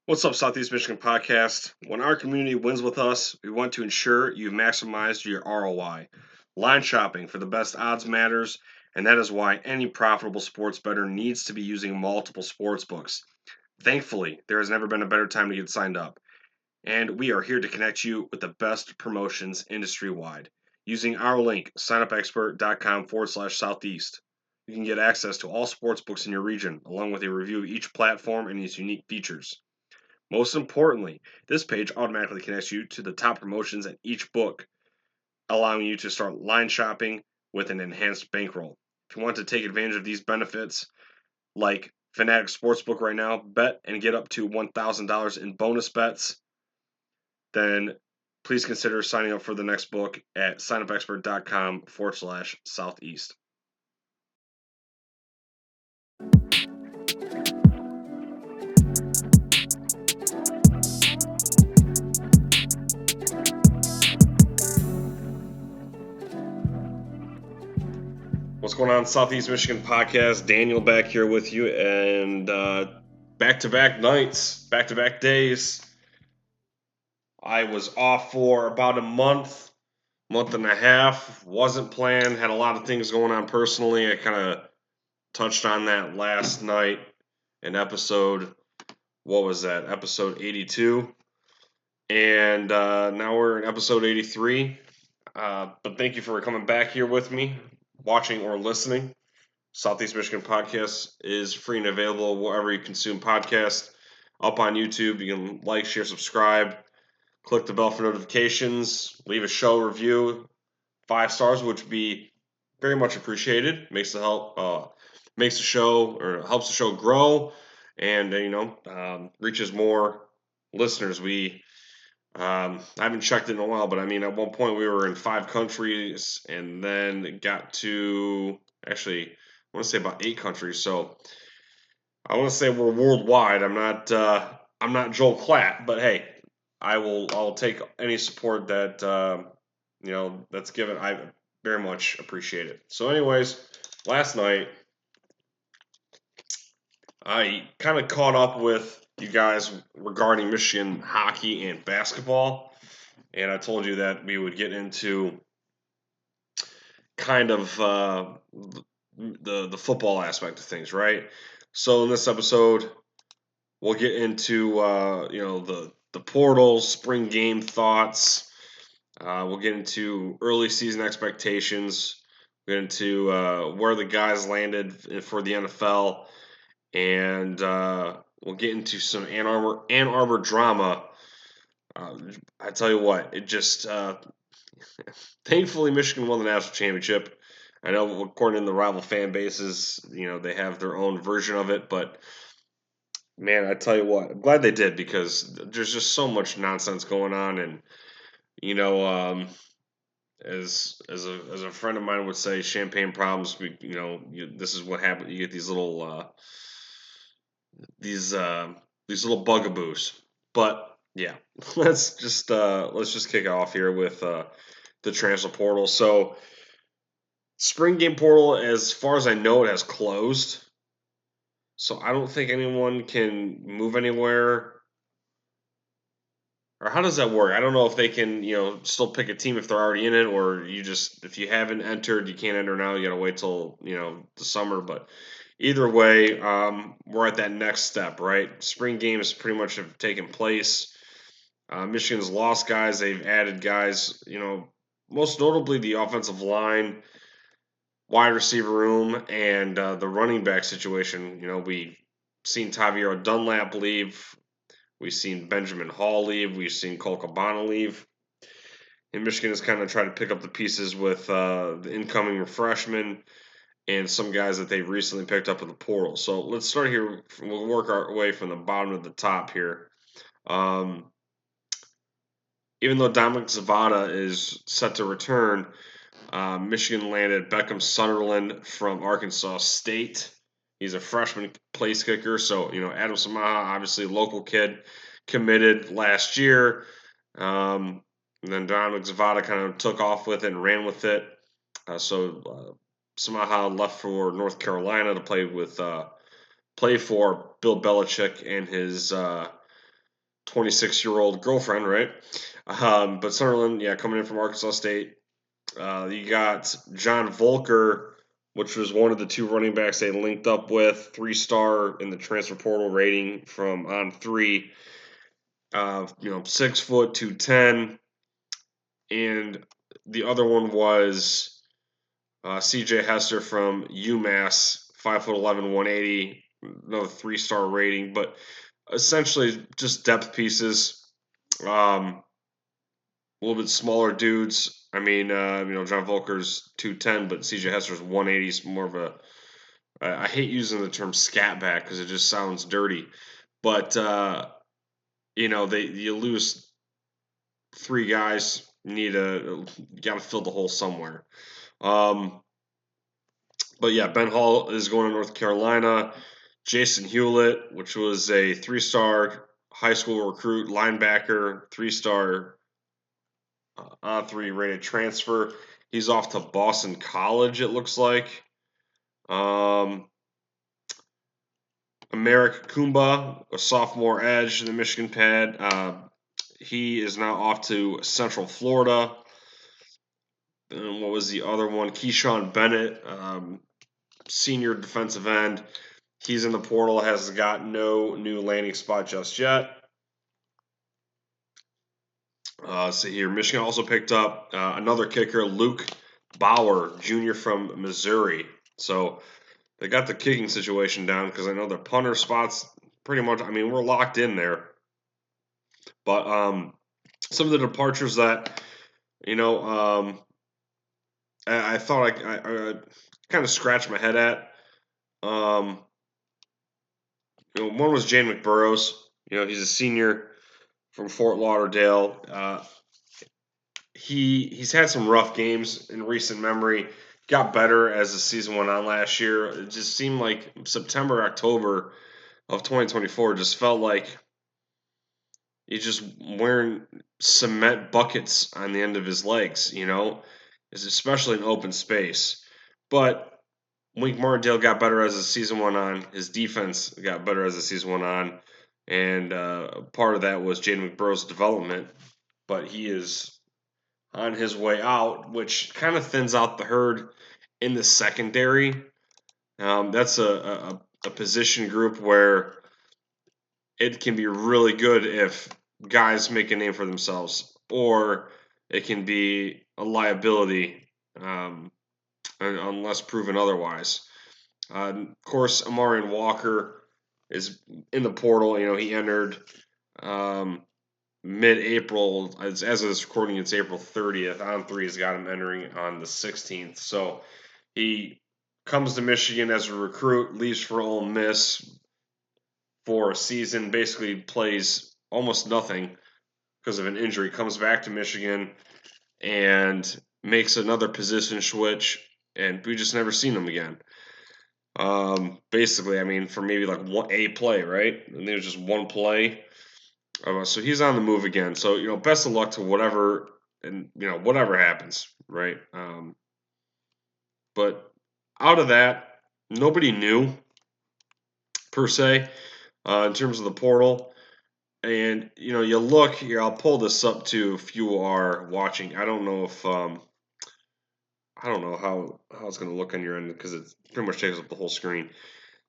What's up, Southeast Michigan Podcast? When our community wins with us, we want to ensure you've maximized your ROI. Line shopping for the best odds matters, and that is why any profitable sports bettor needs to be using multiple sports books. Thankfully, there has never been a better time to get signed up, and we are here to connect you with the best promotions industry wide. Using our link, signupexpert.com/southeast. You can get access to all sports books in your region, along with a review of each platform and its unique features. Most importantly, this page automatically connects you to the top promotions at each book, allowing you to start line shopping with an enhanced bankroll. If you want to take advantage of these benefits, like Fanatic Sportsbook right now, bet and get up to $1,000 in bonus bets, then please consider signing up for the next book at signupexpert.com/southeast. What's going on, Southeast Michigan Podcast? Daniel back here with you, and back-to-back nights, back-to-back days. I was off for about a month and a half. Wasn't planned, had a lot of things going on personally. I kind of touched on that last night in episode, what was that, episode 82. And now we're in episode 83. But thank you for coming back here with me, watching or listening. Southeast Michigan Podcast is free and available wherever you consume podcasts. Up on YouTube, you can like, share, subscribe, click the bell for notifications, leave a show review, 5 stars, which would be very much appreciated. Makes the show or helps the show grow, and reaches more listeners. I haven't checked it in a while, but I mean, at one point we were in 5 countries, and then got to actually, I want to say about 8 countries. So I want to say we're worldwide. I'm not Joel Klatt, but hey, I'll take any support that that's given. I very much appreciate it. So, anyways, last night I kind of caught up with you guys regarding Michigan hockey and basketball, and I told you that we would get into kind of the football aspect of things, right? So in this episode, we'll get into the portal, spring game thoughts. We'll get into early season expectations. We'll get into where the guys landed for the NFL, and we'll get into some Ann Arbor drama. I tell you what, it just thankfully Michigan won the national championship. I know according to the rival fan bases, they have their own version of it, but man, I tell you what, I'm glad they did, because there's just so much nonsense going on, and as a friend of mine would say, champagne problems. This is what happened. You get these little bugaboos. But yeah, let's just kick it off here with the transfer portal. So spring game portal, as far as I know, it has closed. So I don't think anyone can move anywhere. Or how does that work? I don't know if they can, still pick a team if they're already in it, or if you haven't entered, you can't enter now. You got to wait till, the summer. But either way, we're at that next step, right? Spring games pretty much have taken place. Michigan's lost guys. They've added guys, most notably the offensive line, wide receiver room, and the running back situation. We've seen Taviero Dunlap leave. We've seen Benjamin Hall leave. We've seen Cole Cabana leave. And Michigan has kind of tried to pick up the pieces with the incoming freshmen and some guys that they've recently picked up in the portal. So let's start here. We'll work our way from the bottom to the top here. Even though Dominic Zavada is set to return, Michigan landed Beckham Sutherland from Arkansas State. He's a freshman place kicker. So, Adam Samaha, obviously a local kid, committed last year. And then Dominic Zavada kind of took off with it and ran with it. Samaha left for North Carolina to play for Bill Belichick and his 26-year-old girlfriend, right? But Sunderland, yeah, coming in from Arkansas State. You got John Volker, which was one of the two running backs they linked up with, 3-star in the transfer portal rating from On3. 6 foot 210, and the other one was C.J. Hester from UMass, 5'11", 180, another 3-star rating, but essentially just depth pieces. A little bit smaller dudes. I mean, John Volker's 210, but C.J. Hester's 180. Is more of a. I hate using the term scat back because it just sounds dirty, but you lose 3 guys. You got to fill the hole somewhere. But yeah, Ben Hall is going to North Carolina. Jason Hewlett, which was a 3-star high school recruit, linebacker, 3-star On3 rated transfer. He's off to Boston College, it looks like. Merrick Kumba, a sophomore edge in the Michigan pad. He is now off to Central Florida. And what was the other one? Keyshawn Bennett, senior defensive end. He's in the portal, has got no new landing spot just yet. So here, Michigan also picked up another kicker, Luke Bauer, junior from Missouri. So they got the kicking situation down because I know the punter spots pretty much. I mean, we're locked in there. But some of the departures that I thought I kind of scratched my head at. One was Jane McBurrows. He's a senior from Fort Lauderdale. He's had some rough games in recent memory. Got better as the season went on last year. It just seemed like September, October of 2024 just felt like he's just wearing cement buckets on the end of his legs, especially in open space. But Wink Martindale got better as the season went on. His defense got better as the season went on. And part of that was Jaden McBurrow's development. But he is on his way out, which kind of thins out the herd in the secondary. That's a position group where it can be really good if guys make a name for themselves, or it can be a liability unless proven otherwise. Of course, Amarian Walker is in the portal. He entered mid-April. As of this recording, it's April 30th. On3 has got him entering on the 16th. So he comes to Michigan as a recruit, leaves for Ole Miss for a season, basically plays almost nothing because of an injury, comes back to Michigan and makes another position switch, and we just never seen him again. Basically, I mean, for maybe like a play, right? And there's just one play. So he's on the move again. So, best of luck to whatever, and, whatever happens, right? But out of that, nobody knew, per se, in terms of the portal. And, you look here, I'll pull this up too if you are watching. I don't know if, I don't know how it's going to look on your end because it pretty much takes up the whole screen.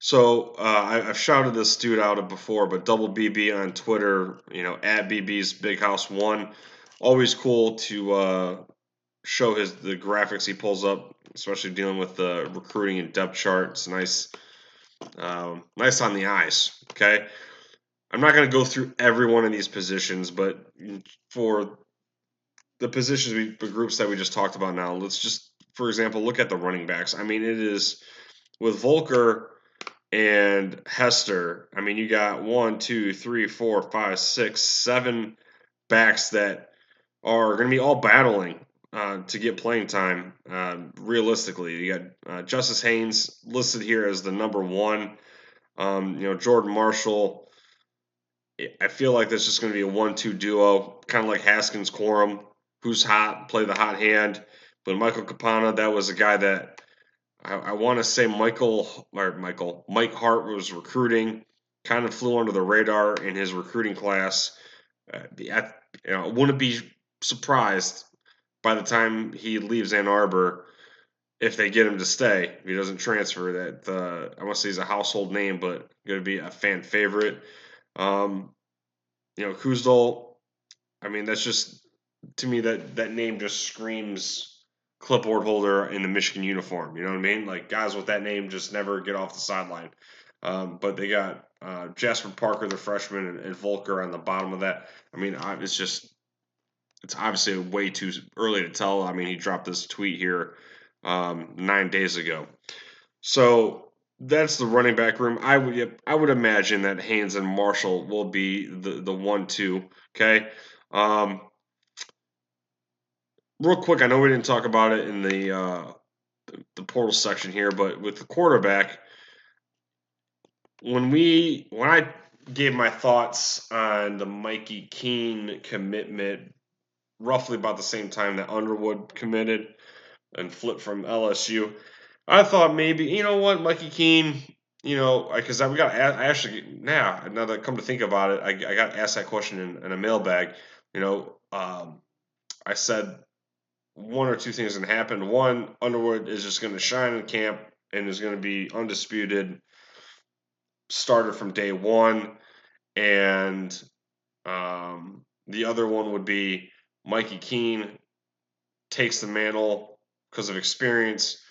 So I've shouted this dude out before, but Double BB on Twitter, at BB's Big House 1. Always cool to show the graphics he pulls up, especially dealing with the recruiting and depth chart. It's nice, nice on the eyes. Okay. I'm not going to go through every one of these positions, but for the positions, the groups that we just talked about now, let's just, for example, look at the running backs. I mean, it is with Volker and Hester. I mean, you got 1, 2, 3, 4, 5, 6, 7 backs that are going to be all battling to get playing time. Realistically, you got Justice Haynes listed here as the number 1. Jordan Marshall. I feel like that's just going to be a 1-2 duo, kind of like Haskins Corum, who's hot, play the hot hand. But Michael Capana, that was a guy that I want to say Mike Hart was recruiting, kind of flew under the radar in his recruiting class. Wouldn't be surprised by the time he leaves Ann Arbor if they get him to stay. If he doesn't transfer, that I want to say he's a household name, but going to be a fan favorite. Um, Kuzdal. I mean, that's just to me that name just screams clipboard holder in the Michigan uniform. You know what I mean? Like guys with that name just never get off the sideline. But they got Jasper Parker, the freshman, and Volker on the bottom of that. I mean, it's obviously way too early to tell. I mean, he dropped this tweet here 9 days ago. So that's the running back room. I would imagine that Haynes and Marshall will be the 1-2. Okay. Um, Real quick, I know we didn't talk about it in the portal section here, but with the quarterback, when I gave my thoughts on the Mikey Keene commitment, roughly about the same time that Underwood committed and flipped from LSU, I thought maybe Mikey Keene, because we got I actually now that I come to think about it, I got asked that question in a mailbag. I said one or two things can happen. One, Underwood is just going to shine in camp and is going to be undisputed starter from day one, and the other one would be Mikey Keene takes the mantle because of experience,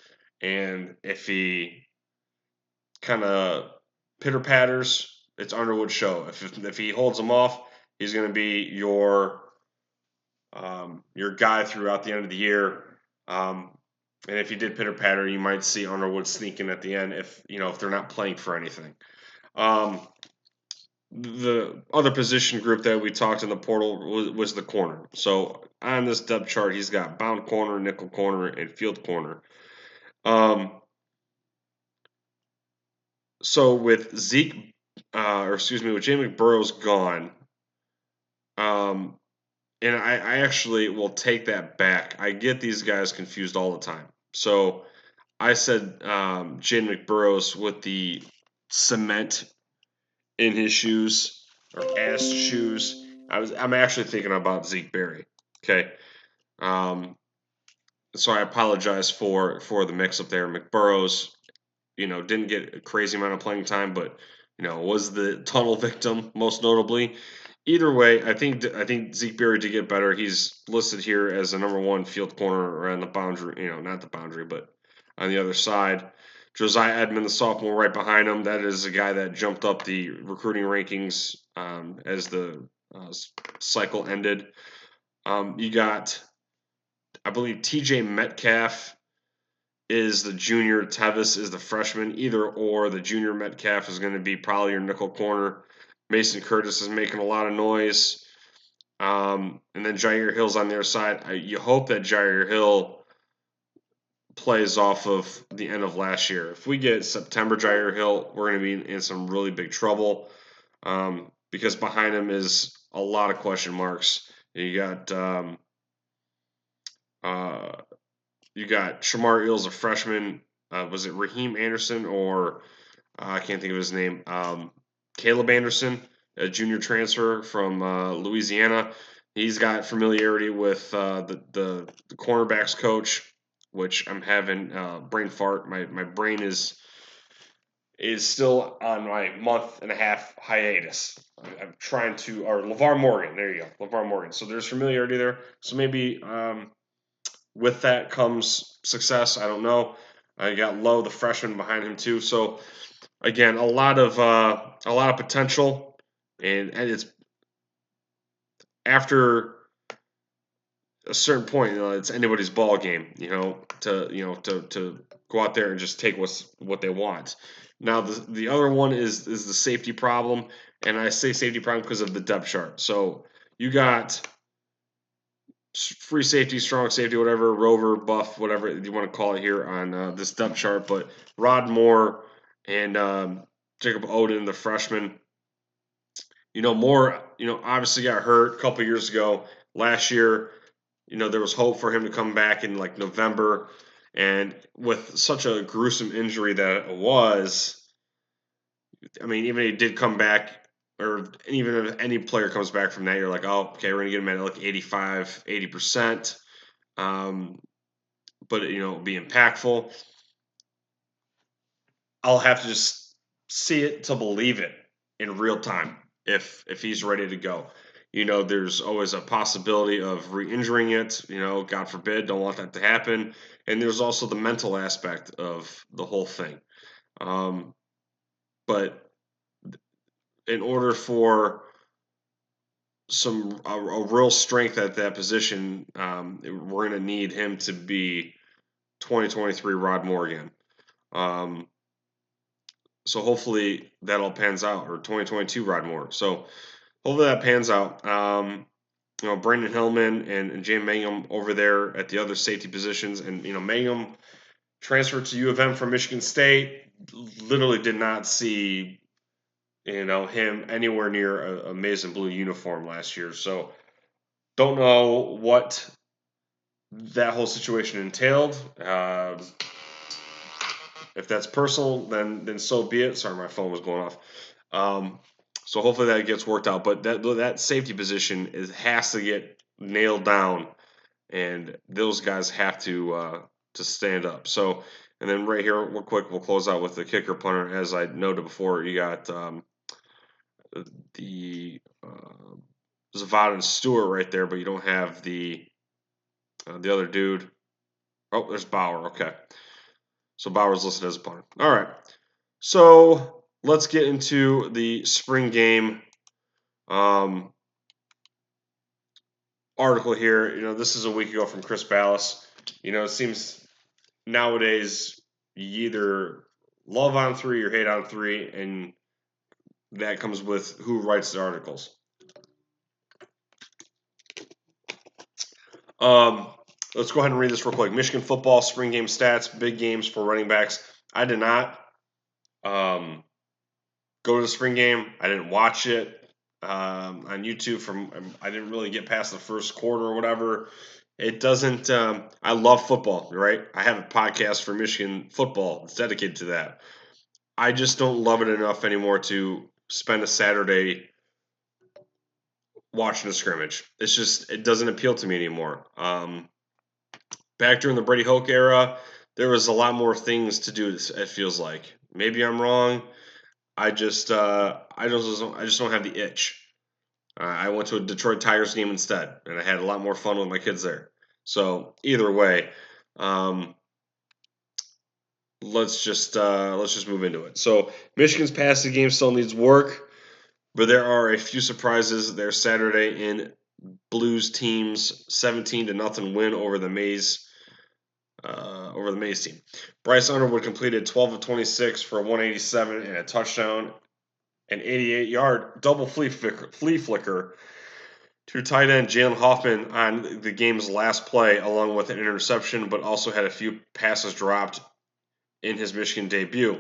and if he kind of pitter patters, it's Underwood's show. If he holds him off, he's going to be your guy throughout the end of the year. And if you did pitter patter, you might see Underwood sneaking at the end if they're not playing for anything. The other position group that we talked in the portal was the corner. So on this depth chart, he's got bound corner, nickel corner, and field corner. So with with Jay McBurrows gone, and I actually will take that back. I get these guys confused all the time. So I said Jaden McBurrows with the cement in his shoes or ass shoes. I'm actually thinking about Zeke Berry. Okay. Um, so I apologize for the mix up there. McBurrows, didn't get a crazy amount of playing time, but was the tunnel victim most notably. Either way, I think Zeke Berry did get better. He's listed here as the number one field corner around the boundary. Not the boundary, but on the other side. Josiah Edmond, the sophomore, right behind him. That is a guy that jumped up the recruiting rankings as the cycle ended. You got, I believe, T.J. Metcalf is the junior, Tevis is the freshman. Either or, the junior Metcalf is going to be probably your nickel corner. Mason Curtis is making a lot of noise. And then Jair Hill's on their side. You hope that Jair Hill plays off of the end of last year. If we get September Jair Hill, we're going to be in some really big trouble because behind him is a lot of question marks. You got Shamar Eels, a freshman. Was it Raheem Anderson or I can't think of his name? Caleb Anderson, a junior transfer from Louisiana. He's got familiarity with the cornerbacks coach, which I'm having brain fart. My brain is still on my month and a half hiatus. I'm trying to, or LeVar Morgan. There you go, LeVar Morgan. So there's familiarity there. So maybe with that comes success. I don't know. I got Lowe, the freshman, behind him too. So again, a lot of potential, and it's after a certain point, it's anybody's ball game, to go out there and just take what they want. Now the other one is the safety problem, and I say safety problem because of the depth chart. So you got free safety, strong safety, whatever, rover, buff, whatever you want to call it here on this depth chart. But Rod Moore and Jacob Oden, the freshman, Moore, obviously got hurt a couple years ago. Last year, there was hope for him to come back in like November. And with such a gruesome injury that it was, I mean, even if he did come back or even if any player comes back from that, you're like, oh, okay, we're gonna get him at like 85, 80%. But be impactful. I'll have to just see it to believe it in real time if he's ready to go. There's always a possibility of re-injuring it. God forbid, don't want that to happen. And there's also the mental aspect of the whole thing. But in order for a real strength at that position, we're going to need him to be 2023 Rod Morgan. So hopefully that all pans out, or 2022 Rod Moore. So hopefully that pans out. Brandon Hillman and Jay Mangum over there at the other safety positions, and Mangum transferred to U of M from Michigan State. Literally did not see him anywhere near a maize and blue uniform last year. So don't know what that whole situation entailed. If that's personal, then so be it. Sorry, my phone was going off. So hopefully that gets worked out. But that safety position has to get nailed down, and those guys have to stand up. So, and then right here, real quick, we'll close out with the kicker punter. As I noted before, you got the Zavad and Stewart right there, but you don't have the other dude. Oh, there's Bauer. Okay. So Bauer's listed as a punter. All right. So let's get into the spring game article here. This is a week ago from Chris Ballas. It seems nowadays you either love On3 or hate On3, and that comes with who writes the articles. Let's go ahead and read this real quick. Michigan football spring game stats, big games for running backs. I did not go to the spring game. I didn't watch it on YouTube. I didn't really get past the first quarter or whatever. It doesn't. I love football, right? I have a podcast for Michigan football. It's dedicated to that. I just don't love it enough anymore to spend a Saturday watching a scrimmage. It doesn't appeal to me anymore. Back during the Brady Hoke era, there was a lot more things to do. It feels like. Maybe I'm wrong. I just don't have the itch. I went to a Detroit Tigers game instead, and I had a lot more fun with my kids there. So either way, let's just move into it. So Michigan's passing game still needs work, but there are a few surprises there Saturday in Blues team's 17-0 win over the Maize team. Bryce Underwood completed 12 of 26 for a 187 and a touchdown, an 88-yard double flea flicker to tight end Jalen Hoffman on the game's last play, along with an interception, but also had a few passes dropped in his Michigan debut.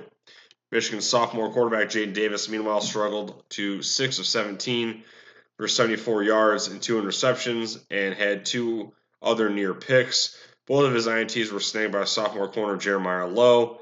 Michigan's sophomore quarterback Jaden Davis, meanwhile, struggled to 6 of 17 for 74 yards and 2 interceptions, and had 2 other near picks. Both of his INTs were snagged by sophomore corner Jeremiah Lowe.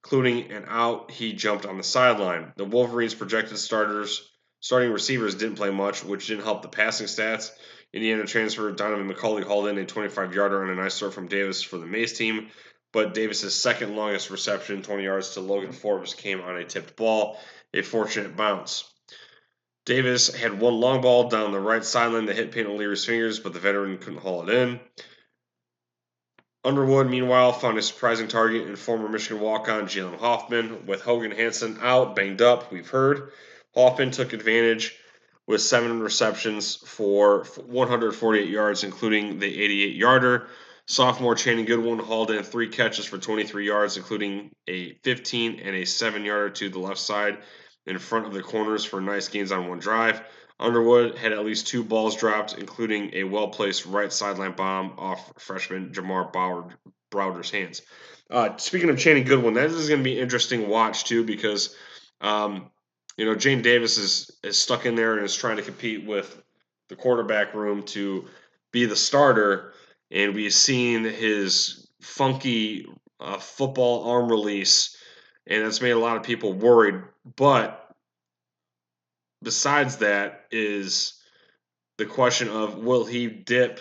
Including an out, he jumped on the sideline. The Wolverines' projected starting receivers didn't play much, which didn't help the passing stats. Indiana transfer Donovan McCauley hauled in a 25-yarder on a nice throw from Davis for the Maize team, but Davis's second longest reception, 20 yards to Logan Forbes, came on a tipped ball, a fortunate bounce. Davis had one long ball down the right sideline that hit Peyton O'Leary's fingers, but the veteran couldn't haul it in. Underwood, meanwhile, found a surprising target in former Michigan walk-on Jalen Hoffman. With Hogan Hansen out, banged up, we've heard. Hoffman took advantage with 7 receptions for 148 yards, including the 88-yarder. Sophomore Channing Goodwin hauled in 3 catches for 23 yards, including a 15 and a 7-yarder to the left side in front of the corners for nice gains on one drive. Underwood had at least 2 balls dropped, including a well-placed right sideline bomb off freshman Jamar Browder's hands. Speaking of Channing Goodwin, that is going to be an interesting watch, too, because, Jane Davis is stuck in there and is trying to compete with the quarterback room to be the starter, and we've seen his funky football arm release, and that's made a lot of people worried, but besides that is the question of will he dip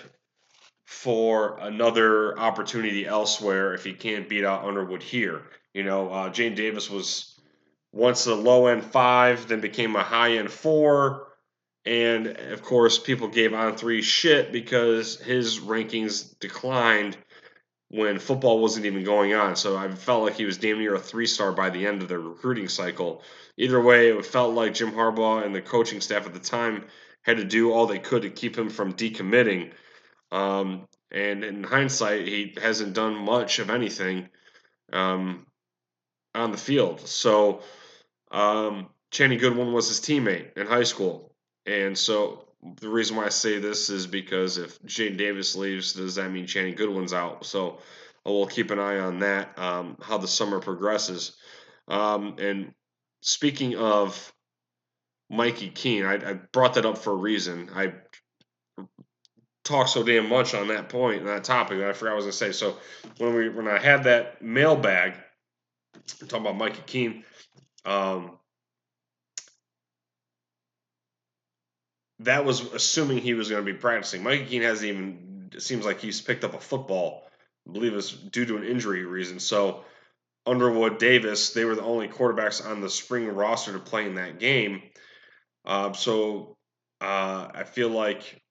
for another opportunity elsewhere if he can't beat out Underwood here. Jane Davis was once a low end 5, then became a high end 4. And of course, people gave On3 shit because his rankings declined when football wasn't even going on. So I felt like he was damn near a 3-star by the end of the recruiting cycle. Either way, it felt like Jim Harbaugh and the coaching staff at the time had to do all they could to keep him from decommitting. And in hindsight, he hasn't done much of anything on the field. So Channing Goodwin was his teammate in high school. And so the reason why I say this is because if Jane Davis leaves, does that mean Channing Goodwin's out? So we'll keep an eye on that, how the summer progresses. And speaking of Mikey Keene, I brought that up for a reason. I talked so damn much on that point and that topic that I forgot what I was going to say. So when I had that mailbag, I'm talking about Mikey Keene, that was assuming he was going to be practicing. Mikey Keene hasn't even, it seems like he's picked up a football. I believe it's due to an injury reason. So Underwood, Davis, they were the only quarterbacks on the spring roster to play in that game. I feel like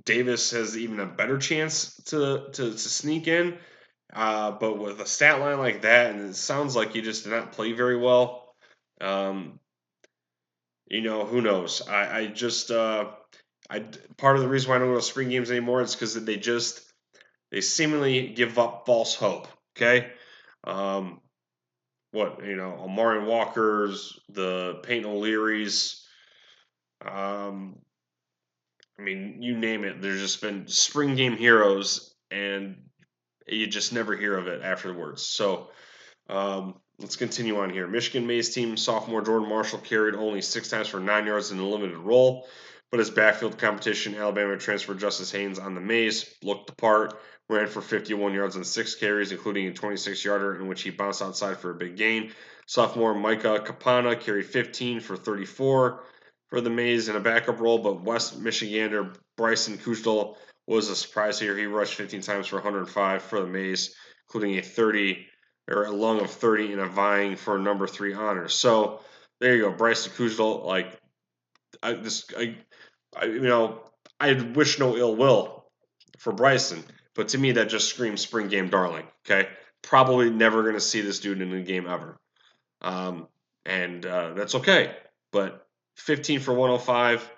Davis has even a better chance to sneak in. But with a stat line like that, and it sounds like he just did not play very well, who knows? I just part of the reason why I don't go to spring games anymore is because they seemingly give up false hope. Okay, Amari Walker's, the Peyton O'Leary's, you name it. There's just been spring game heroes, and you just never hear of it afterwards. So let's continue on here. Michigan Mays team sophomore Jordan Marshall carried only 6 times for 9 yards in a limited role, but his backfield competition, Alabama transfer Justice Haynes on the Mays, looked the part, ran for 51 yards on 6 carries, including a 26-yarder in which he bounced outside for a big gain. Sophomore Micah Capana carried 15 for 34 for the Mays in a backup role, but West Michigander Bryson Kuchtel was a surprise here. He rushed 15 times for 105 for the Mays, including a lung of 30 and a vying for number 3 honors. So there you go, Bryson Kuchtel. I wish no ill will for Bryson, but to me that just screams spring game darling. Okay, probably never going to see this dude in a game ever, and that's okay. But 15 for 105,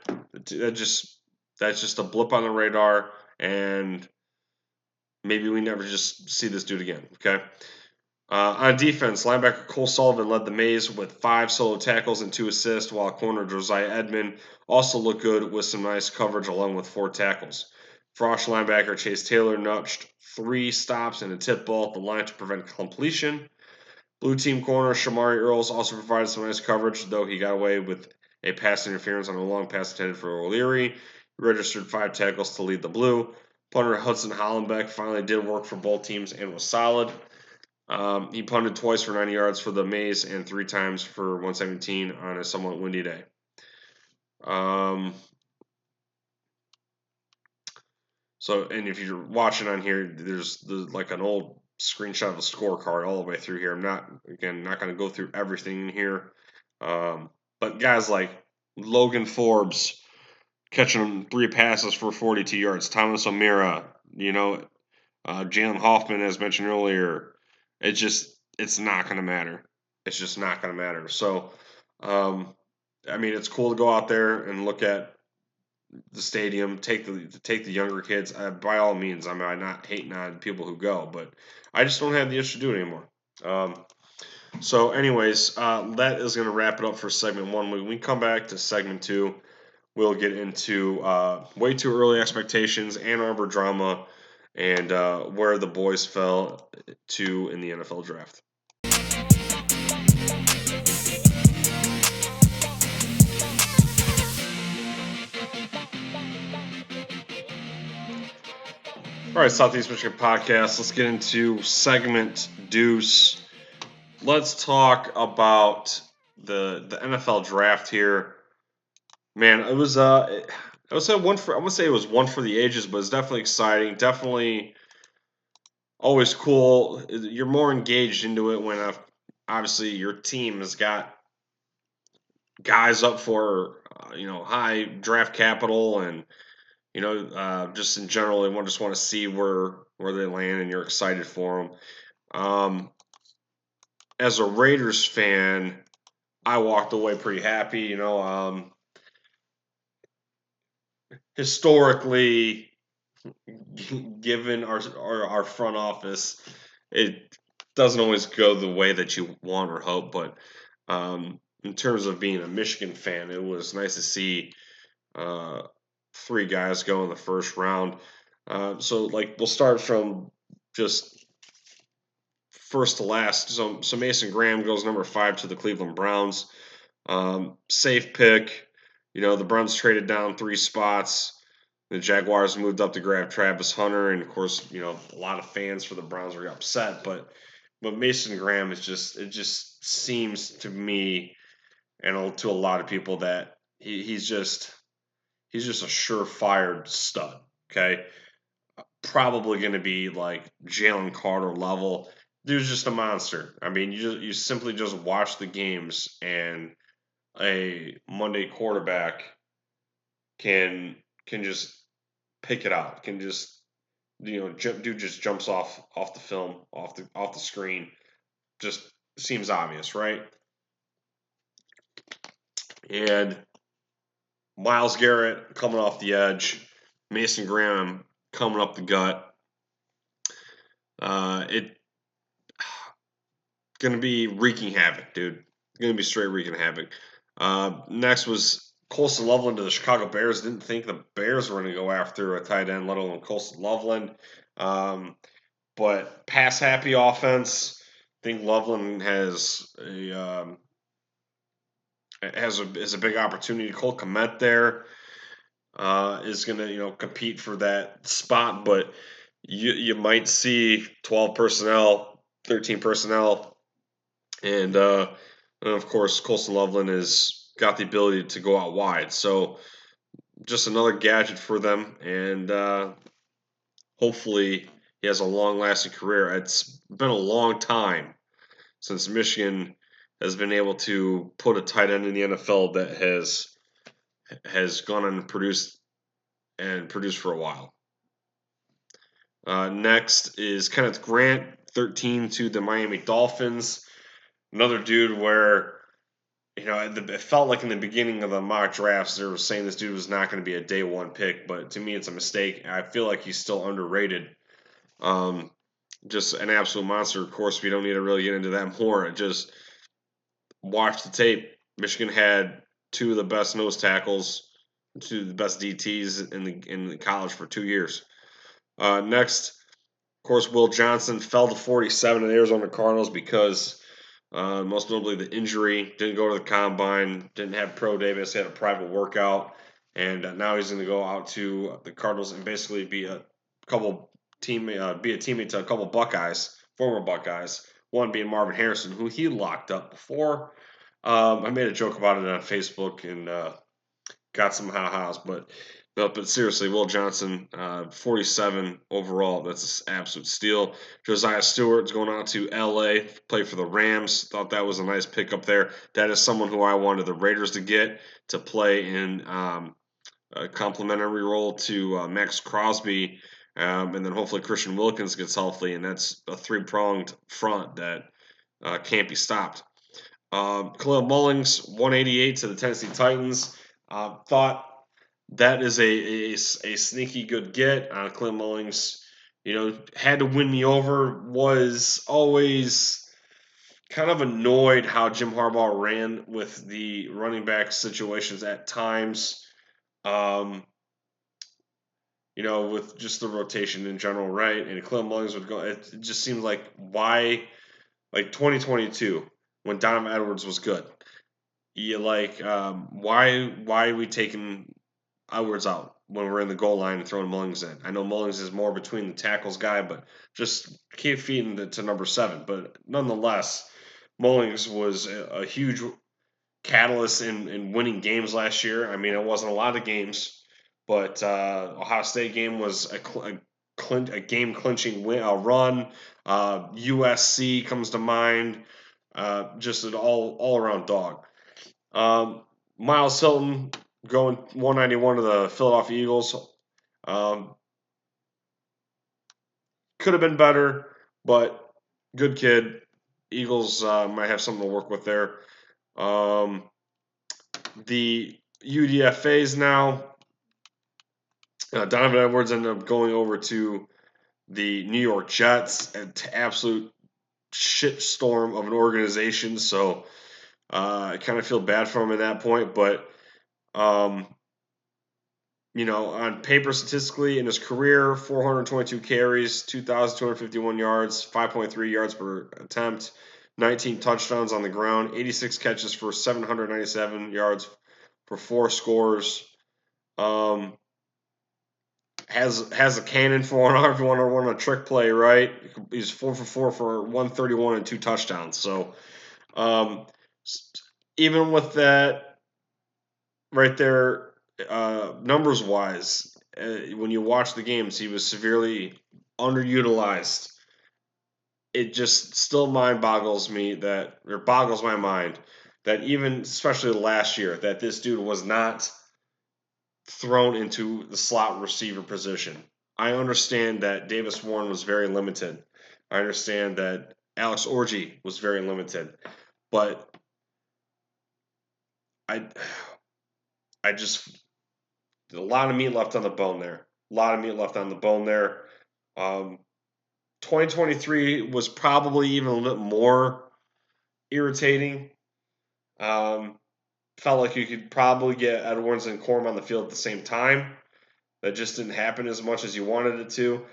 that's just a blip on the radar, and maybe we never just see this dude again. Okay. On defense, linebacker Cole Sullivan led the Mays with 5 solo tackles and 2 assists, while corner Josiah Edmond also looked good with some nice coverage along with 4 tackles. Frosh linebacker Chase Taylor notched 3 stops and a tip ball at the line to prevent completion. Blue team corner Shamari Earls also provided some nice coverage, though he got away with a pass interference on a long pass intended for O'Leary. He registered 5 tackles to lead the Blue. Punter Hudson Hollenbeck finally did work for both teams and was solid. He punted twice for 90 yards for the Mays and 3 times for 117 on a somewhat windy day. And if you're watching on here, there's like an old screenshot of a scorecard all the way through here. I'm not going to go through everything in here. But guys like Logan Forbes catching 3 passes for 42 yards. Thomas O'Meara, Jalen Hoffman, as mentioned earlier. It's not going to matter. It's just not going to matter. So, it's cool to go out there and look at the stadium, take the younger kids. By all means, I'm not hating on people who go, but I just don't have the itch to do it anymore. So, anyways, that is going to wrap it up for segment 1. When we come back to segment 2, we'll get into way too early expectations, Ann Arbor drama, and where the boys fell to in the NFL draft. All right, Southeast Michigan Podcast. Let's get into segment deuce. Let's talk about the NFL draft here, man, it was I would say I would say it was one for the ages, but it's definitely exciting. Definitely always cool. You're more engaged into it when obviously your team has got guys up for high draft capital and just in general, they just want to see where they land, and you're excited for them. As a Raiders fan, I walked away pretty happy. Historically, given our front office, it doesn't always go the way that you want or hope. But in terms of being a Michigan fan, it was nice to see uh, three guys go in the first round. So like we'll start from just first to last. So Mason Graham goes number 5 to the Cleveland Browns. Safe pick. The Browns traded down 3 spots. The Jaguars moved up to grab Travis Hunter, and of course, a lot of fans for the Browns were upset. But Mason Graham is it just seems to me and to a lot of people that he's just a surefire stud. Okay, probably going to be like Jalen Carter level. Dude's just a monster. I mean, you simply just watch the games, and a Monday quarterback can just pick it out. Can just dude just jumps off the film, off the screen. Just seems obvious, right? And Miles Garrett coming off the edge, Mason Graham coming up the gut. It gonna be wreaking havoc, dude. Gonna be straight wreaking havoc. Next was Colston Loveland to the Chicago Bears. Didn't think the Bears were going to go after a tight end, let alone Colston Loveland. But pass happy offense. I think Loveland has a big opportunity. Cole Kmet there is going to compete for that spot, but you might see 12 personnel, 13 personnel, and of course Colston Loveland has got the ability to go out wide. So just another gadget for them, and hopefully he has a long-lasting career. It's been a long time since Michigan has been able to put a tight end in the NFL that has gone on and produced for a while. Next is Kenneth Grant, 13 to the Miami Dolphins. Another dude where it felt like in the beginning of the mock drafts they were saying this dude was not going to be a day one pick, but to me it's a mistake. I feel like he's still underrated. Just an absolute monster. Of course, we don't need to really get into that more. Just watch the tape. Michigan had two of the best nose tackles, two of the best DTs in the college for 2 years. Next, of course, Will Johnson fell to 47 in the Arizona Cardinals because most notably the injury. Didn't go to the combine. Didn't have pro day. Basically had a private workout, and now he's going to go out to the Cardinals and basically be a teammate to a couple Buckeyes, former Buckeyes. One being Marvin Harrison, who he locked up before. I made a joke about it on Facebook and got some ha-has, but seriously, Will Johnson, 47 overall. That's an absolute steal. Josiah Stewart's going out to L.A., play for the Rams. Thought that was a nice pickup there. That is someone who I wanted the Raiders to get to play in a complementary role to Max Crosby. And then hopefully Christian Wilkins gets healthy, and that's a three-pronged front that can't be stopped. Khalil Mullings, 188 to the Tennessee Titans. Thought that is a sneaky good get. Khalil Mullings, had to win me over. Was always kind of annoyed how Jim Harbaugh ran with the running back situations at times. With just the rotation in general, right? And Khalil Mullings would go. It just seems like why, like 2022 when Donovan Edwards was good. Why are we taking Edwards out when we're in the goal line and throwing Mullings in? I know Mullings is more between the tackles guy, but just keep feeding it to number 7. But nonetheless, Mullings was a huge catalyst in winning games last year. I mean, it wasn't a lot of games, but Ohio State game was a game clinching win, a run. USC comes to mind. Just an all around dog. Miles Hilton going 191 to the Philadelphia Eagles. Um, could have been better, but good kid. Eagles might have something to work with there. Um, the UDFA's now. Donovan Edwards ended up going over to the New York Jets, an absolute shitstorm of an organization. So I kind of feel bad for him at that point. But, um, on paper, statistically, in his career, 422 carries, 2,251 yards, 5.3 yards per attempt, 19 touchdowns on the ground, 86 catches for 797 yards for 4 scores. Um, has a cannon for one arm if you want to run a trick play, right? He's 4 for 4 for 131 and 2 touchdowns. So um, even with that right there, numbers wise, when you watch the games, he was severely underutilized. It just still boggles my mind that even especially last year that this dude was not thrown into the slot receiver position. I understand that Davis Warren was very limited. I understand that Alex Orji was very limited. But I I just a lot of meat left on the bone there. A lot of meat left on the bone there. Um, 2023 was probably even a little bit more irritating. Um, felt like you could probably get Edwards and Corm on the field at the same time. That just didn't happen as much as you wanted it to.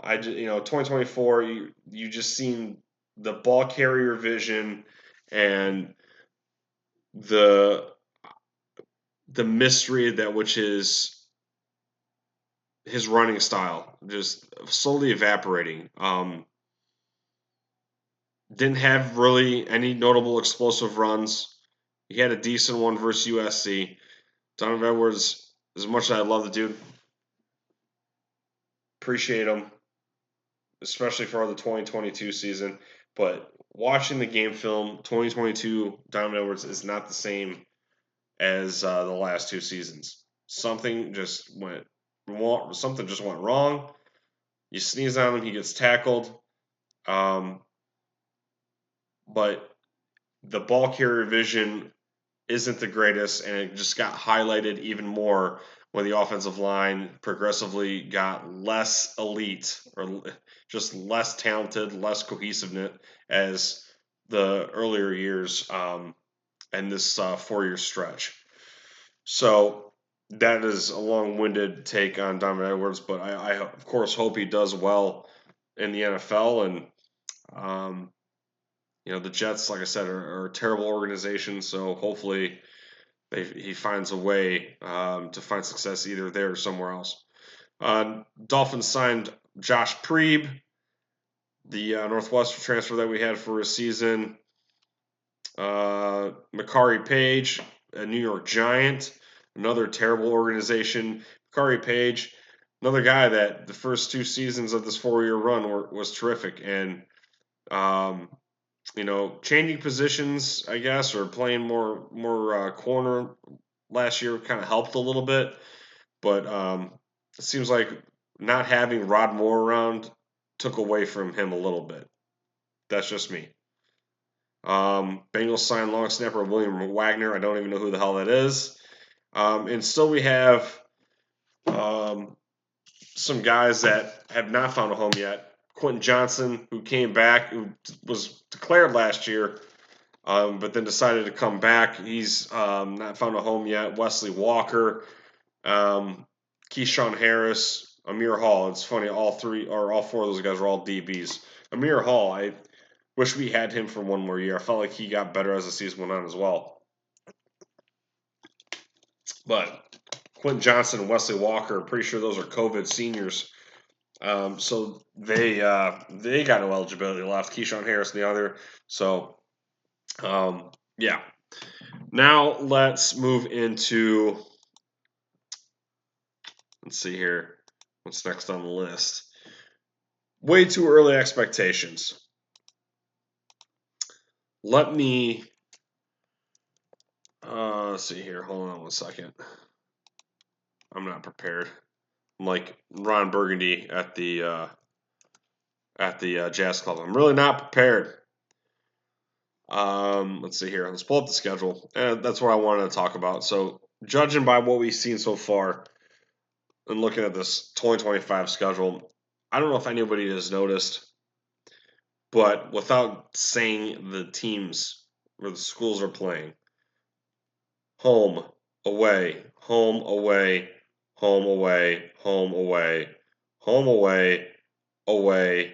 2024, you just seen the ball carrier vision and the the mystery that which is his running style just slowly evaporating. Didn't have really any notable explosive runs. He had a decent one versus USC. Donovan Edwards, as much as I love the dude, appreciate him, especially for the 2022 season. But watching the game film, 2022 Donovan Edwards is not the same as the last 2 seasons. Something just went wrong. Something just went wrong. You sneeze on him, he gets tackled. Um, but the ball carrier vision isn't the greatest, and it just got highlighted even more when the offensive line progressively got less elite or just less talented, less cohesiveness as the earlier years and this 4 year stretch. So that is a long-winded take on Donovan Edwards, but I of course hope he does well in the NFL. And um, the Jets, like I said, are a terrible organization. So hopefully he finds a way to find success either there or somewhere else. Dolphins signed Josh Preeb, the Northwestern transfer that we had for a season. Makari Page, a New York Giant, another terrible organization. Makari Page, another guy that the first 2 seasons of this 4 year run was terrific. And, changing positions, I guess, or playing more corner last year kind of helped a little bit. But it seems like not having Rod Moore around took away from him a little bit. That's just me. Bengals signed long snapper William Wagner. I don't even know who the hell that is. And still we have some guys that have not found a home yet. Quentin Johnson, who came back, who was declared last year, but then decided to come back. He's not found a home yet. Wesley Walker, Keyshawn Harris, Amir Hall. It's funny, all 4 of those guys are all DBs. Amir Hall, I wish we had him for one more year. I felt like he got better as the season went on as well. But Quentin Johnson and Wesley Walker, pretty sure those are COVID seniors. So they got no eligibility left. Keyshawn Harris and the other. So, yeah. Now let's move into, let's see here, what's next on the list. Way too early expectations. Let me, let's see here, hold on 1 second. I'm not prepared. I'm like Ron Burgundy at the Jazz Club. I'm really not prepared. Let's see here. Let's pull up the schedule. And that's what I wanted to talk about. So, judging by what we've seen so far and looking at this 2025 schedule, I don't know if anybody has noticed, but without saying the teams or the schools are playing, home, away, home, away, home, away, home, away, home, away, away,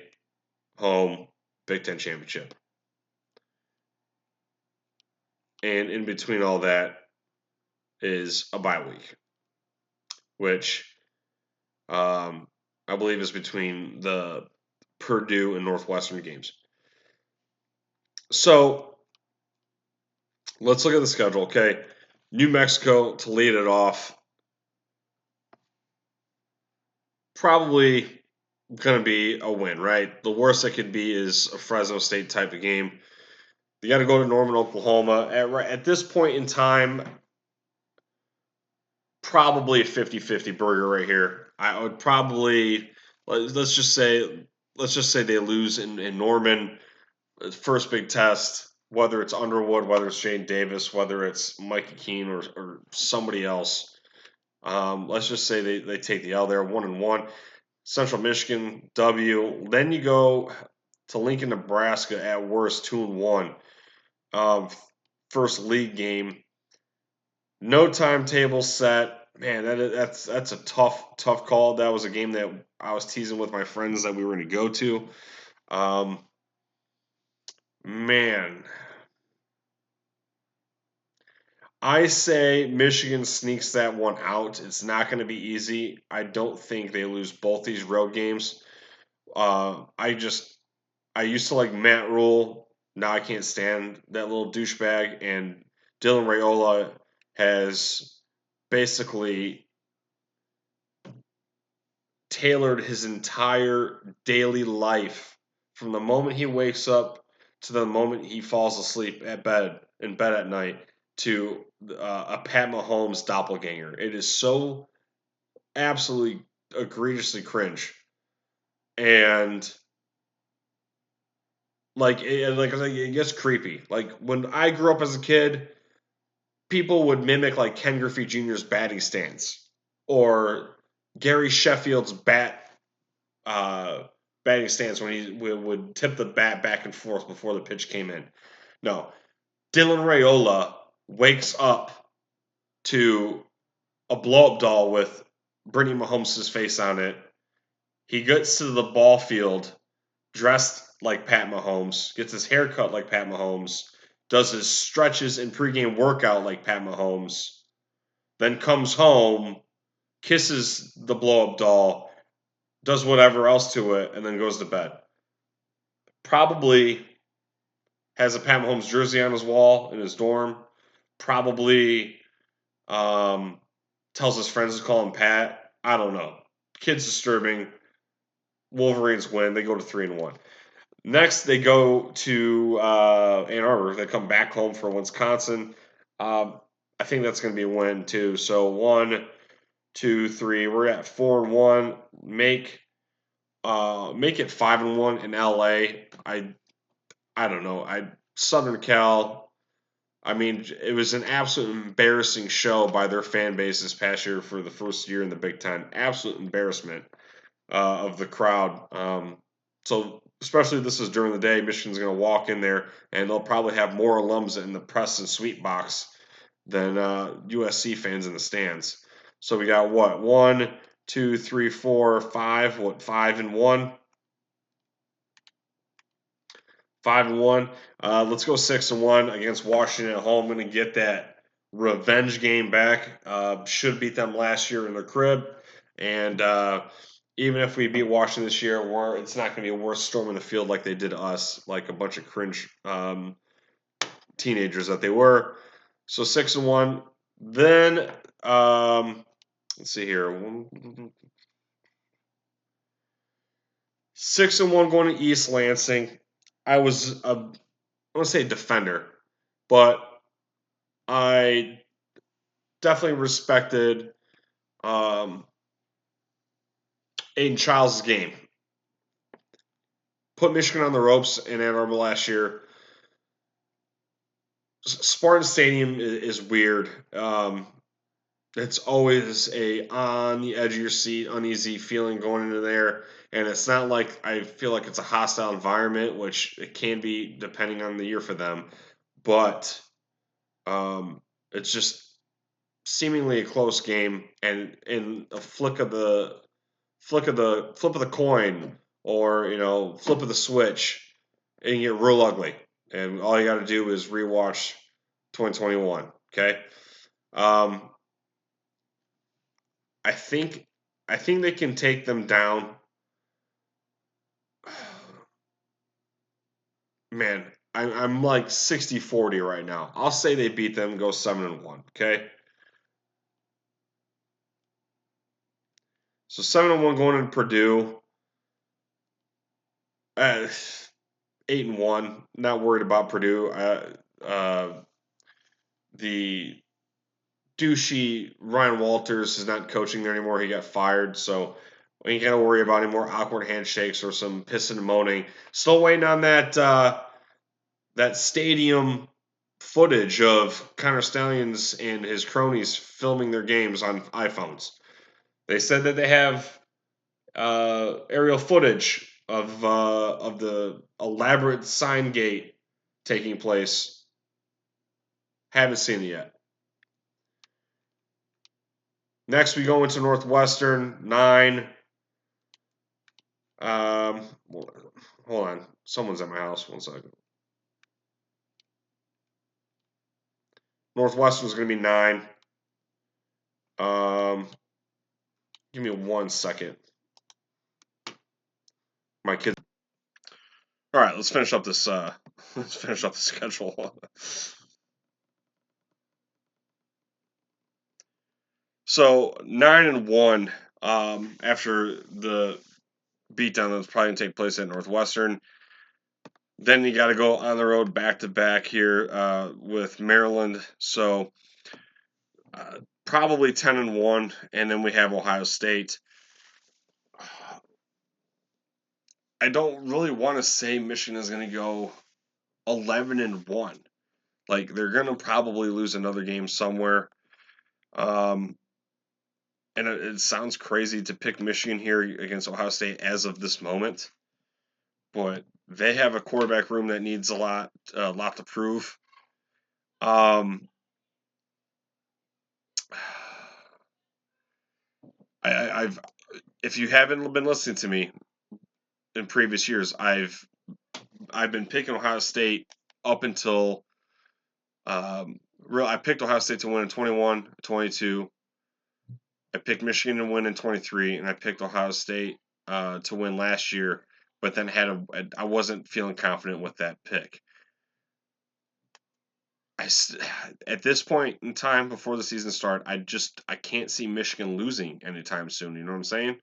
home, Big Ten championship. And in between all that is a bye week, which I believe is between the Purdue and Northwestern games. So let's look at the schedule, okay? New Mexico to lead it off. Probably going to be a win, right? The worst it could be is a Fresno State type of game. You got to go to Norman, Oklahoma. At this point in time, probably a 50-50 burger right here. I would probably let's just say they lose in Norman. First big test, whether it's Underwood, whether it's Shane Davis, whether it's Mikey Keene or somebody else. Let's just say they take the L there, 1-1. Central Michigan W. Then you go to Lincoln, Nebraska at worst, 2-1. First league game. No timetable set. Man, that's a tough call. That was a game that I was teasing with my friends that we were going to go to. Man, I say Michigan sneaks that one out. It's not going to be easy. I don't think they lose both these road games. I used to like Matt Rule. Now I can't stand that little douchebag. And Dylan Raiola has basically tailored his entire daily life from the moment he wakes up to the moment he falls asleep in bed at night to a Pat Mahomes doppelganger. It is so absolutely egregiously cringe, and it gets creepy. Like when I grew up as a kid, people would mimic like Ken Griffey Jr.'s batting stance or Gary Sheffield's uh, batting stance when he would tip the bat back and forth before the pitch came in. No, Dylan Raiola wakes up to a blow up doll with Brittany Mahomes' face on it. He gets to the ball field dressed like Pat Mahomes, gets his hair cut like Pat Mahomes, does his stretches and pregame workout like Pat Mahomes, then comes home, kisses the blow up doll, does whatever else to it, and then goes to bed. Probably has a Pat Mahomes jersey on his wall in his dorm. Probably tells his friends to call him Pat. I don't know. Kid's disturbing. Wolverines win. They go to 3-1. Next, they go to Ann Arbor. They come back home for Wisconsin. I think that's going to be a win too. So 1, 2, 3. We're at 4-1. Make it 5-1 in LA. I don't know. Southern Cal. I mean, it was an absolute embarrassing show by their fan base this past year for the first year in the Big Ten. Absolute embarrassment of the crowd. So especially this is during the day, Michigan's going to walk in there and they'll probably have more alums in the press and suite box than USC fans in the stands. So we got what? 1, 2, 3, 4, 5. What? 5-1. 5-1. Let's go 6-1 against Washington at home. I'm going to get that revenge game back. Should beat them last year in their crib, and even if we beat Washington this year, it's not going to be a worse storm in the field like they did to us, like a bunch of cringe teenagers that they were. So 6-1. Then let's see here. 6-1 going to East Lansing. I was I want to say defender, but I definitely respected um, Aiden Childs' game. Put Michigan on the ropes in Ann Arbor last year. Spartan Stadium is weird. It's always a on the edge of your seat, uneasy feeling going into there, and it's not like I feel like it's a hostile environment, which it can be depending on the year for them, but it's just seemingly a close game, and in a flip of the coin, or flip of the switch, and you get real ugly, and all you got to do is rewatch 2021. Okay. Um, I think I think they can take them down. Man, I'm like 60-40 right now. I'll say they beat them, go 7-1. Okay, so 7-1 going into Purdue. Uh, 8-1. Not worried about Purdue. The douchey Ryan Walters is not coaching there anymore. He got fired, so we ain't got to worry about any more awkward handshakes or some pissing and moaning. Still waiting on that stadium footage of Connor Stallions and his cronies filming their games on iPhones. They said that they have aerial footage of the elaborate sign gate taking place. Haven't seen it yet. Next, we go into Northwestern 9. Um, hold on, someone's at my house. 1 second. Northwestern's going to be 9. Um, give me 1 second. My kids. All right, let's finish up this. Let's finish up the schedule. So 9-1. After the beatdown that's probably gonna take place at Northwestern, then you got to go on the road back to back here with Maryland. So probably 10-1, and then we have Ohio State. I don't really want to say Michigan is going to go 11-1. Like they're going to probably lose another game somewhere. And it sounds crazy to pick Michigan here against Ohio State as of this moment, but they have a quarterback room that needs a lot to prove. I've if you haven't been listening to me in previous years, I've been picking Ohio State up until I picked Ohio State to win in 21, 22. I picked Michigan to win in 23, and I picked Ohio State to win last year, but then I wasn't feeling confident with that pick. At this point in time before the season start, I can't see Michigan losing anytime soon. You know what I'm saying?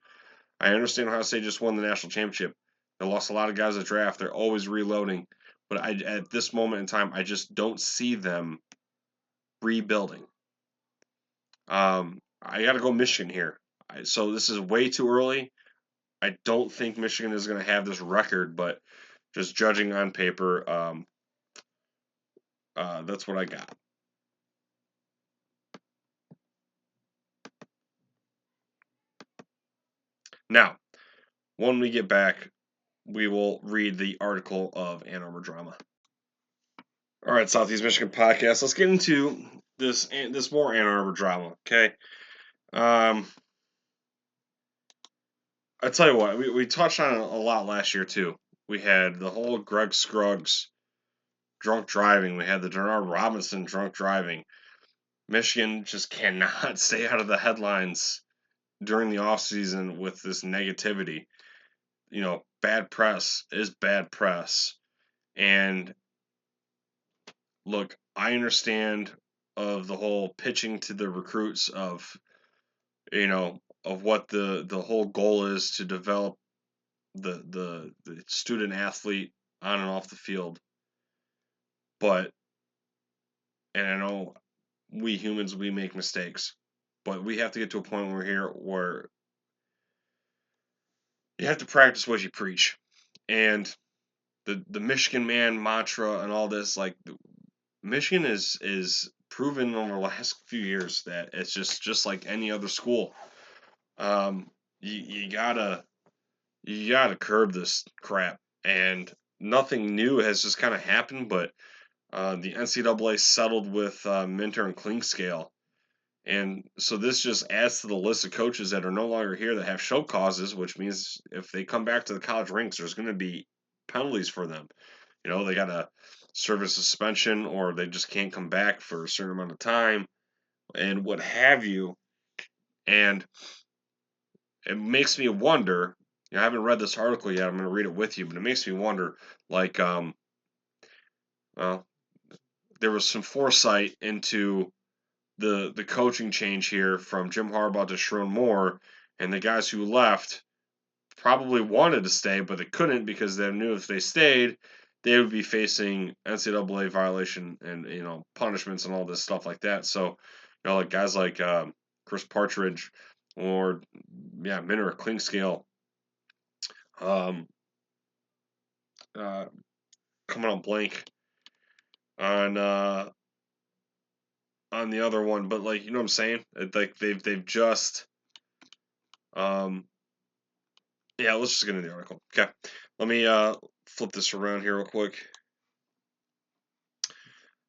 I understand Ohio State just won the national championship. They lost a lot of guys at draft. They're always reloading, but at this moment in time, I just don't see them rebuilding. I got to go Michigan here. So this is way too early. I don't think Michigan is going to have this record, but just judging on paper, that's what I got. Now, when we get back, we will read the article of Ann Arbor Drama. All right, Southeast Michigan podcast. Let's get into this more Ann Arbor drama. Okay. I tell you what, we touched on it a lot last year too. We had the whole Greg Scruggs drunk driving. We had the Denard Robinson drunk driving. Michigan just cannot stay out of the headlines during the offseason with this negativity. Bad press is bad press. And look, I understand of the whole pitching to the recruits of of what the whole goal is to develop the student athlete on and off the field. But and I know we humans, we make mistakes, but we have to get to a point where you have to practice what you preach. And the Michigan man mantra and all this, like Michigan is proven over the last few years that it's just like any other school. Um, you gotta curb this crap, and nothing new has just kind of happened. But the NCAA settled with Minter and Klingscale, and so this just adds to the list of coaches that are no longer here that have show causes, which means if they come back to the college ranks, there's going to be penalties for them. They got to serve a suspension, or they just can't come back for a certain amount of time, and what have you. And it makes me wonder. I haven't read this article yet. I'm going to read it with you, but it makes me wonder. Like, well, there was some foresight into the coaching change here from Jim Harbaugh to Sharon Moore, and the guys who left probably wanted to stay, but they couldn't because they knew if they stayed, they would be facing NCAA violation and punishments and all this stuff like that. So, like guys like Chris Partridge or Minter Klingscale, um, uh, coming on blank on the other one, but like what I'm saying, like they've just yeah, let's just get into the article. Okay. Let me flip this around here real quick.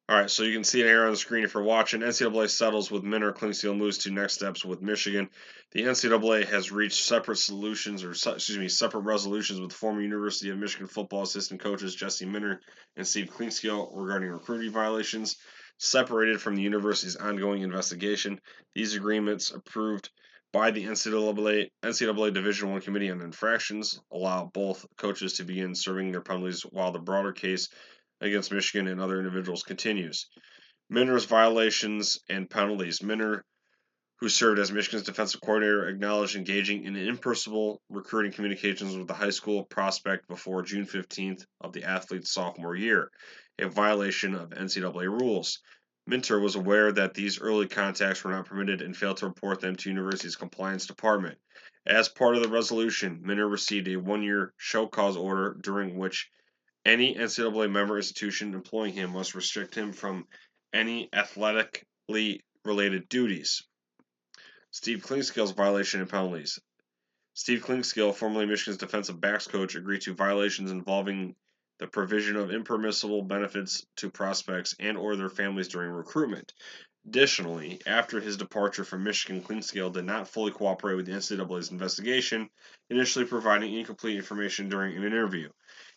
All right, so you can see it here on the screen if you're watching. NCAA settles with Minter. Klingscale moves to next steps with Michigan. The NCAA has reached separate separate resolutions with former University of Michigan football assistant coaches Jesse Minter and Steve Klingscale regarding recruiting violations, separated from the university's ongoing investigation. These agreements, approved by the NCAA Division I Committee on Infractions, allow both coaches to begin serving their penalties while the broader case against Michigan and other individuals continues. Minter's violations and penalties. Minter, who served as Michigan's defensive coordinator, acknowledged engaging in impersonal recruiting communications with the high school prospect before June 15th of the athlete's sophomore year, a violation of NCAA rules. Minter was aware that these early contacts were not permitted and failed to report them to university's compliance department. As part of the resolution, Minter received a one-year show cause order during which any NCAA member institution employing him must restrict him from any athletically related duties. Steve Klingscale's violation and penalties. Steve Klingscale, formerly Michigan's defensive backs coach, agreed to violations involving the provision of impermissible benefits to prospects and or their families during recruitment. Additionally, after his departure from Michigan, Klingscale did not fully cooperate with the NCAA's investigation, initially providing incomplete information during an interview.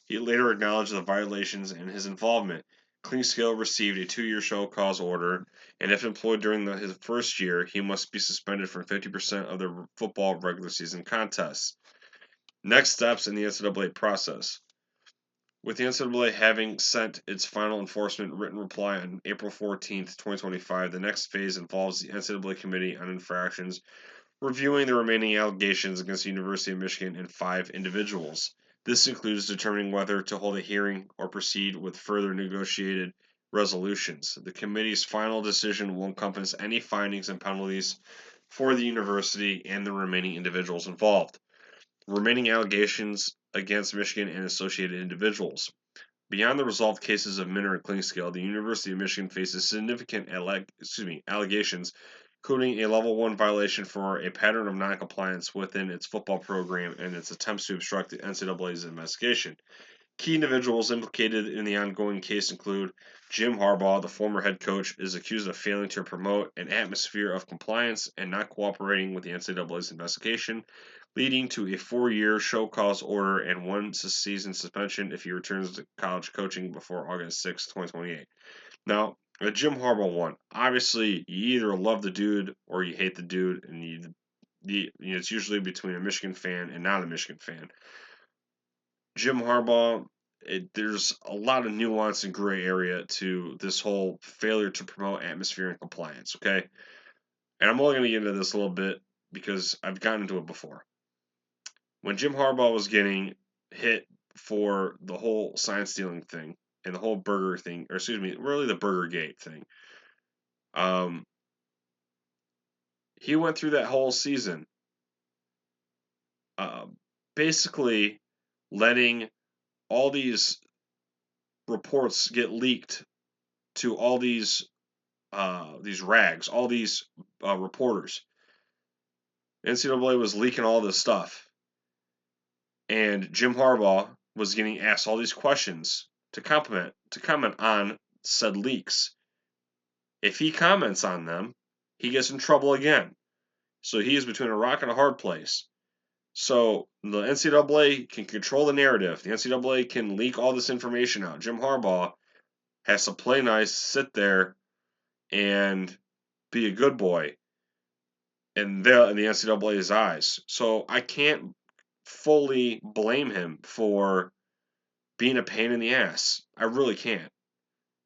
He later acknowledged the violations and his involvement. Klingscale received a 2-year show cause order, and if employed during his first year, he must be suspended from 50% of the football regular season contests. Next steps in the NCAA process. With the NCAA having sent its final enforcement written reply on April 14th, 2025, the next phase involves the NCAA Committee on Infractions reviewing the remaining allegations against the University of Michigan and 5 individuals. This includes determining whether to hold a hearing or proceed with further negotiated resolutions. The committee's final decision will encompass any findings and penalties for the university and the remaining individuals involved. Remaining allegations against Michigan and associated individuals. Beyond the resolved cases of Minter and Klingscale, the University of Michigan faces significant allegations, including a Level 1 violation for a pattern of noncompliance within its football program and its attempts to obstruct the NCAA's investigation. Key individuals implicated in the ongoing case include Jim Harbaugh, the former head coach, is accused of failing to promote an atmosphere of compliance and not cooperating with the NCAA's investigation, leading to a 4-year show cause order and 1 season suspension if he returns to college coaching before August 6, 2028. Now, the Jim Harbaugh one, obviously, you either love the dude or you hate the dude, and it's usually between a Michigan fan and not a Michigan fan. Jim Harbaugh there's a lot of nuance and gray area to this whole failure to promote atmosphere and compliance. Okay, and I'm only going to get into this a little bit because I've gotten into it before. When Jim Harbaugh was getting hit for the whole sign stealing thing and the whole burger thing, or excuse me, really the Burger Gate thing, um, he went through that whole season, uh, basically letting all these reports get leaked to all these rags, all these reporters. NCAA was leaking all this stuff, and Jim Harbaugh was getting asked all these questions to comment on said leaks. If he comments on them, he gets in trouble again. So he is between a rock and a hard place. So the NCAA can control the narrative. The NCAA can leak all this information out. Jim Harbaugh has to play nice, sit there, and be a good boy in the NCAA's eyes. So I can't fully blame him for being a pain in the ass. I really can't.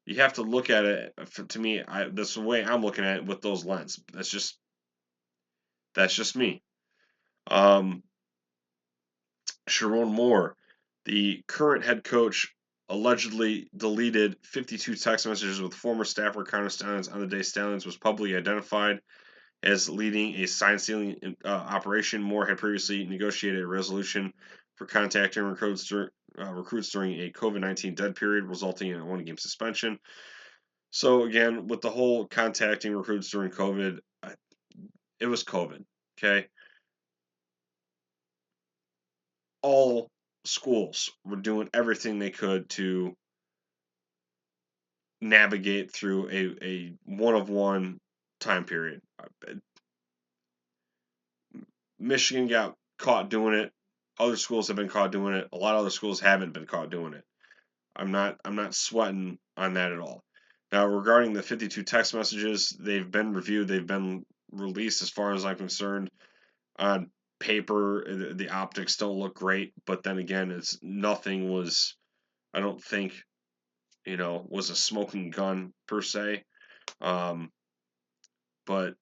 You have to look at it. To me, that's the way I'm looking at it with those lens. That's just me. Um, Sharon Moore, the current head coach, allegedly deleted 52 text messages with former staffer Connor Stallions on the day Stallions was publicly identified as leading a sign stealing operation. Moore had previously negotiated a resolution for contacting recruits during a COVID-19 dead period, resulting in a one-game suspension. So again, with the whole contacting recruits during COVID, it was COVID. Okay, all schools were doing everything they could to navigate through a one of one time period. Michigan got caught doing it. Other schools have been caught doing it. A lot of other schools haven't been caught doing it. I'm not sweating on that at all. Now regarding the 52 text messages, they've been reviewed, they've been released as far as I'm concerned. On paper, the optics don't look great, but then again, it's nothing was I don't think, was a smoking gun per se. Um, but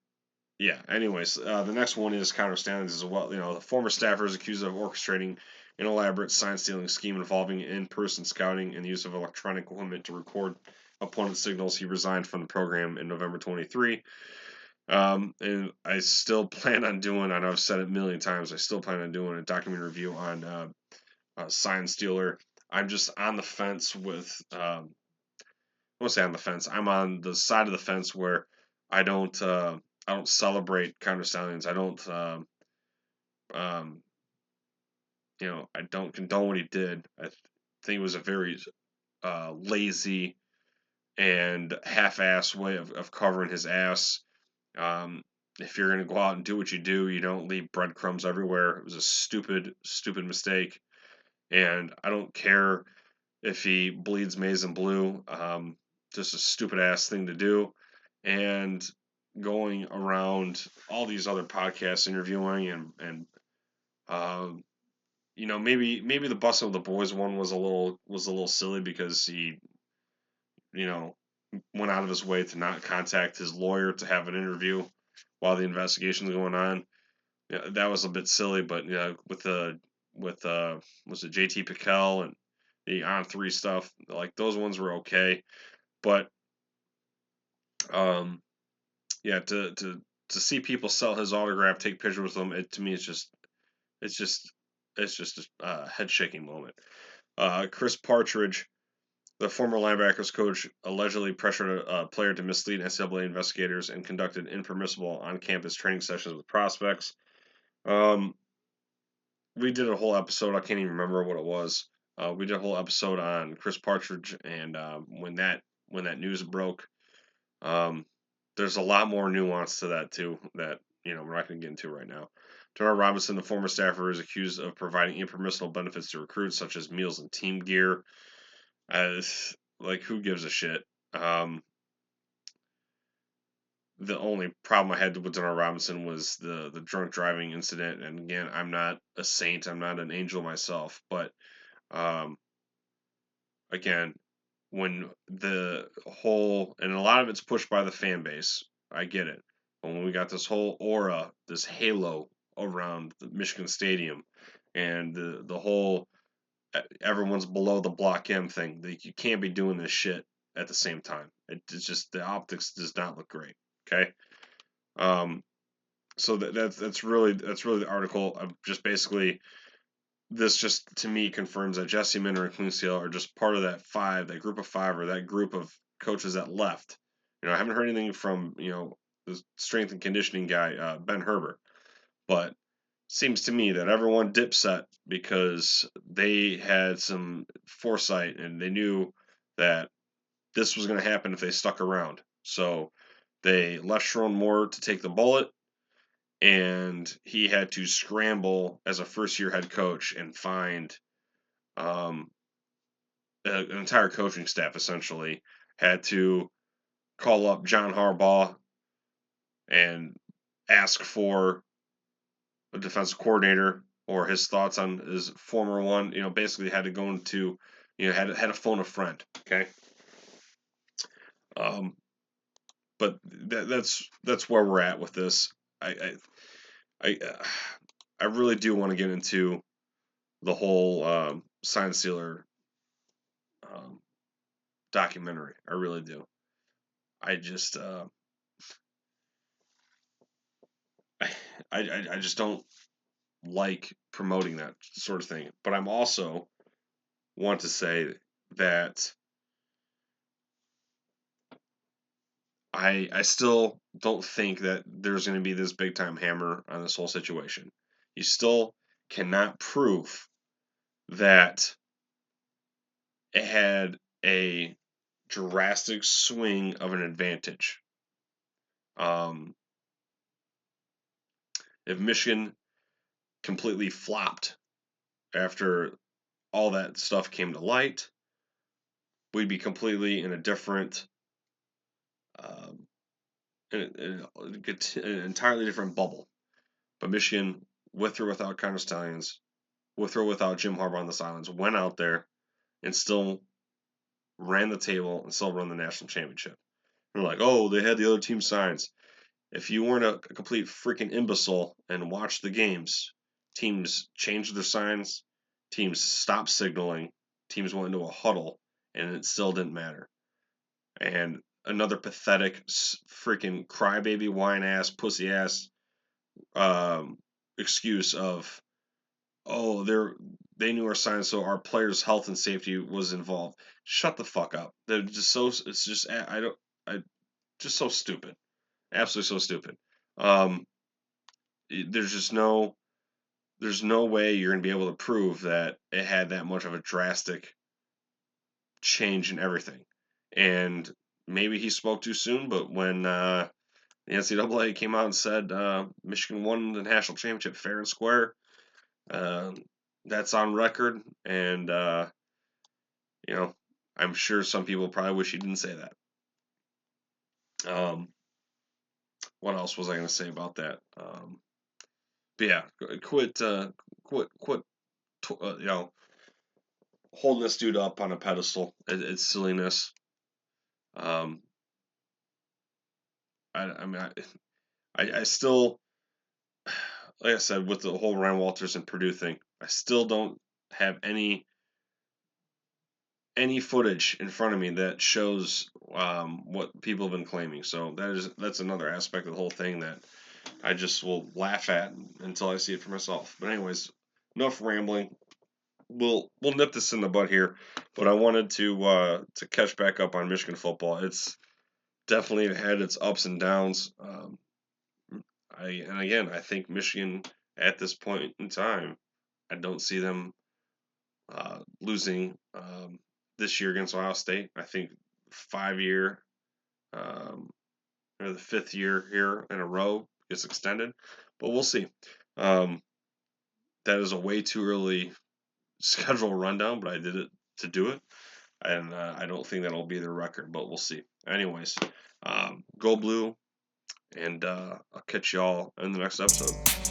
yeah, anyways, the next one is counterstandings as well. The former staffer is accused of orchestrating an elaborate sign stealing scheme involving in person scouting and the use of electronic equipment to record opponent signals. He resigned from the program in November 23. And I still plan on doing, I know I've said it a million times, I still plan on doing a documentary review on Sign Stealer. I'm just on the fence with, I won't say on the fence. I'm on the side of the fence where I don't I don't celebrate counter stallions. I don't um I don't condone what he did. I think it was a very lazy and half-ass way of covering his ass. Um, if you're gonna go out and do what you do, you don't leave breadcrumbs everywhere. It was a stupid mistake, and I don't care if he bleeds maize and blue. Just a stupid ass thing to do. And going around all these other podcasts interviewing and um, maybe the busting of the boys one was a little silly because he you know went out of his way to not contact his lawyer to have an interview while the investigation is going on. Yeah, that was a bit silly, but with was it JT Piquel and the on three stuff, like those ones were okay. But um yeah, to see people sell his autograph, take pictures with him, to me it's just it's just a head shaking moment. Chris Partridge, the former linebackers coach, allegedly pressured a player to mislead NCAA investigators and conducted impermissible on campus training sessions with prospects. Um, we did a whole episode. I can't even remember what it was. We did a whole episode on Chris Partridge, and when that news broke, um, there's a lot more nuance to that too that we're not going to get into right now. Denard Robinson, the former staffer, is accused of providing impermissible benefits to recruits, such as meals and team gear. As like, who gives a shit? Um, the only problem I had with Denard Robinson was the drunk driving incident. And again, I'm not a saint. I'm not an angel myself, but um, again, when the whole, and a lot of it's pushed by the fan base, I get it. But when we got this whole aura, this halo around the Michigan Stadium, and the whole everyone's below the block M thing, like you can't be doing this shit at the same time. It's just the optics does not look great. Okay. Um, so that's really the article. I'm just basically, this just to me confirms that Jesse Minter and Clunstein are just part of that group of five, or that group of coaches that left. I haven't heard anything from the strength and conditioning guy Ben Herbert, but seems to me that everyone dipset because they had some foresight and they knew that this was going to happen if they stuck around. So they left Sharon Moore to take the bullet, and he had to scramble as a first-year head coach and find um, an entire coaching staff. Essentially, had to call up John Harbaugh and ask for a defensive coordinator or his thoughts on his former one. Basically had to go into, had to phone a friend. Okay. Um, but that's where we're at with this. I I really do want to get into the whole sign sealer um, documentary. I really do. I just I, I just don't like promoting that sort of thing. But I'm also want to say that I still don't think that there's going to be this big time hammer on this whole situation. You still cannot prove that it had a drastic swing of an advantage. Um, if Michigan completely flopped after all that stuff came to light, we'd be completely in a different, um, an entirely different bubble. But Michigan, with or without Connor Stallions, with or without Jim Harbaugh on the sidelines, went out there and still ran the table and still won the national championship. They're like, oh, they had the other team signs. If you weren't a complete freaking imbecile and watched the games, teams changed their signs, teams stopped signaling, teams went into a huddle, and it still didn't matter. And another pathetic, freaking crybaby, whine ass, pussy ass excuse of, oh, they knew our signs, so our players' health and safety was involved. Shut the fuck up. They're just so. It's just I don't. I just so stupid. Absolutely so stupid. Um, there's just no. There's no way you're gonna be able to prove that it had that much of a drastic change in everything. And maybe he spoke too soon, but when the NCAA came out and said Michigan won the national championship fair and square, um, that's on record, and you know, I'm sure some people probably wish he didn't say that. Um, what else was I going to say about that? But yeah, quit, holding this dude up on a pedestal. It's silliness. Um, I mean, I still, like I said, with the whole Ryan Walters and Purdue thing, I still don't have any footage in front of me that shows what people have been claiming. So that's another aspect of the whole thing that I just will laugh at until I see it for myself. But anyways, enough rambling. We'll nip this in the bud here, but I wanted to catch back up on Michigan football. It's definitely had its ups and downs. I think Michigan at this point in time, I don't see them losing this year against Ohio State. I think 5 year um, or the 5th year here in a row gets extended, but we'll see. Um, that is a way too early schedule rundown, but I did it to do it, and I don't think that'll be the record, but we'll see. Anyways, go blue, and I'll catch y'all in the next episode.